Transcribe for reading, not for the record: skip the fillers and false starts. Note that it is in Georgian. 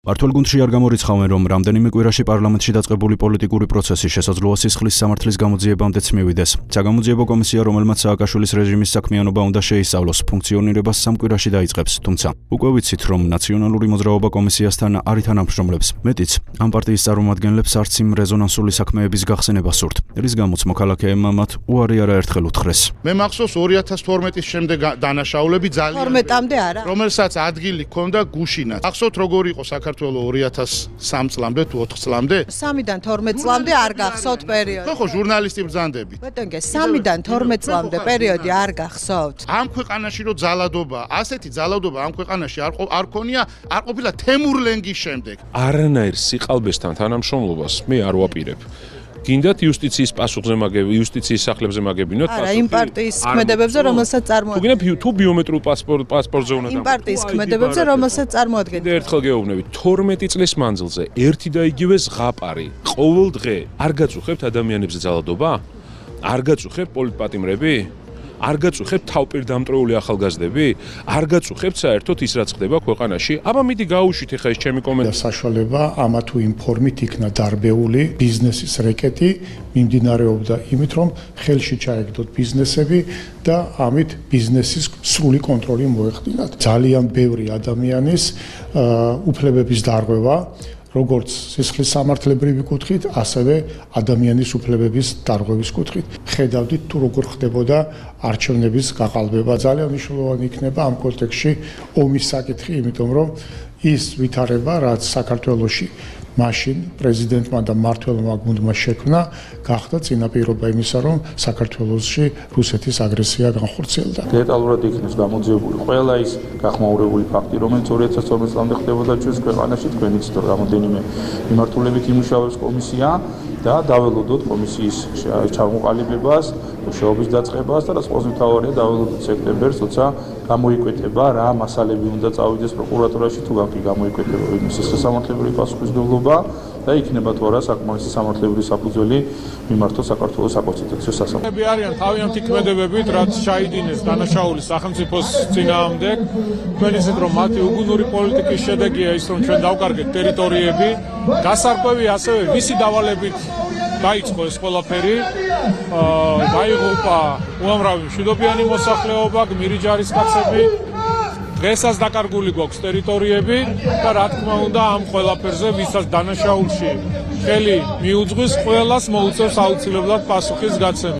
მართლ გუნდში არ გამორიცხავენ, რომ რამდენიმე კვირაში პარლამენტში დაწყებული პოლიტიკური პროცესი შესაძლოა სისხლის სამართლის გამოძიებამდეც მივიდეს. საგამოძიებო კომისია, რომელმაც სააკაშვილის რეჟიმის საქმიანობა უნდა შეისწავლოს, ფუნქციონირებას 3 კვირაში დაიწყებს, თუმცა უკვე ვიცით, რომ ნაციონალური მოძრაობა კომისიასთან არ ითანამშრომლებს. მეტიც, ამ პარტიის წარმომადგენლებს არც იმ რეზონანსული საქმეების გახსენება სურთ, რის გამოც მოქალაქეებმა მათ უარი არაერთხელ უთხრეს. მე მახსოვს 2012-ის შემდეგ დანაშაულები ძალიან 12-მდე არა, რომელსაც ადგილი ჰქონდა გუშინაც. ახსოვთ როგორ იყო საქართველოს 2003 წლამდე თუ 4 წლამდე? 3-დან 12 წლამდე არ გახსოვთ პერიოდი. ხო, ჟურნალისტი ბრძანდებით. ბატონგე, 3-დან 12 წლამდე პერიოდი არ გახსოვთ. ამ ქვეყანაში რო ძალადობა, ასეთი ძალადობა ამ ქვეყანაში არ ქონია, არ ყოფილა თემურლენგის შემდეგ. არანაირ სიყალბესთან თანამშრომლობას მე არ ვაპირებ. გინდათ იუსტიციის პასუხზე იუსტიციის სახლებზე მაგებინოთ პასუხი. არა, იმ პარტიის ქმედებებზე, რომელსაც წარმოადგენთ. თუ ბიომეტრიულ პასპორტზე უნდა იმ პარტიის ქმედებებზე, რომელსაც წარმოადგენთ. ერთხელ გეუბნებით, 12 წლის მანძილზე ერთი და იგივე ზღაპარი ყოველ დღე არ გაწუხებთ ადამიანებზე ძალადობა? არ გაწუხებთ პოლიტპატიმრები? არ გაწუხებთ თავპირდამტვრეული ახალგაზრდები? არ გაწუხებთ საერთოდ ის რაც ხდება ქვეყანაში? აბა მიდი გაუშვით ახლა ეს ჩემი კომენტარი. საშუალება ამა თუ იმ ფორმით იქნა დარბეული ბიზნესის რეკეტი მიმდინარეობდა იმით, რომ ხელში ჩაეგდოთ ბიზნესები და ამით ბიზნესის სრული კონტროლი მოეხდინათ. ძალიან ბევრი ადამიანის უფლებების დარღვევა, როგორც სისხლის სამართლებრივი კუთხით, ასევე ადამიანის უფლებების დარღვევის კუთხით. ხედავდით თუ როგორ ხდებოდა არჩევნების გაყალბება. ძალიან მნიშვნელოვანი იქნება ამ კონტექსტში ომის საკითხი, იმიტომ რომ ის ვითარება, რაც საქართველოში მაშინ პრეზიდენტმა და მმართველმა გუნდმა შექმნა, გახდა წინაპირობა იმისა, რომ საქართველოში რუსეთის აგრესია განხორციელდა. დეტალურად იქნეს გამოძიებული ყველა ის გახმაურებული ფაქტი, რომელიც 2012 წლამდე ხდებოდა ჩვენს ქვეყანაში. თქვენ იცით, რომ რამოდენიმე მიმართულებით იმუშავებს კომისია და დაველოდოთ კომისიის ჩამოყალიბებას, მუშაობის დაწყებას და რაც ყველაზე მთავარია, დაველოდოთ სექტემბერს, როცა გამოიკვეთება რა მასალები უნდა წავიდეს პროკურატურაში, თუ კი გამოიკვეთება სისხლის სამართლებრივი პასუხისმგებლობა და იქნება თუ არა საკმარისი სამართლებრივი საფუძველი მიმართოს საქართველოს საკონსტიტუციო სასამართლოში. არიან თავიანთი ქმედებებით, რაც ჩაიდინეს დანაშაულის სახელმწიფოს წინააღმდეგ. თქვენ იცით, რომ მათი უგუნური პოლიტიკის შედეგია ის, რომ ჩვენ დავკარგეთ ტერიტორიები, გასარკვევი ასევე მისი დავალებით დაიწყო ეს ყველაფერი, დაიღუპა უამრავი მშვიდობიანი მოსახლეობა, გმირი ჯარისკაცები. დღესაც დაკარგული გვაქვს ტერიტორიები და რა თქმა უნდა ამ ყველაფერზე ვისაც დანაშაულში ხელი მიუძღვის, ყველას მოუწევს აუცილებლად პასუხის გაცემა.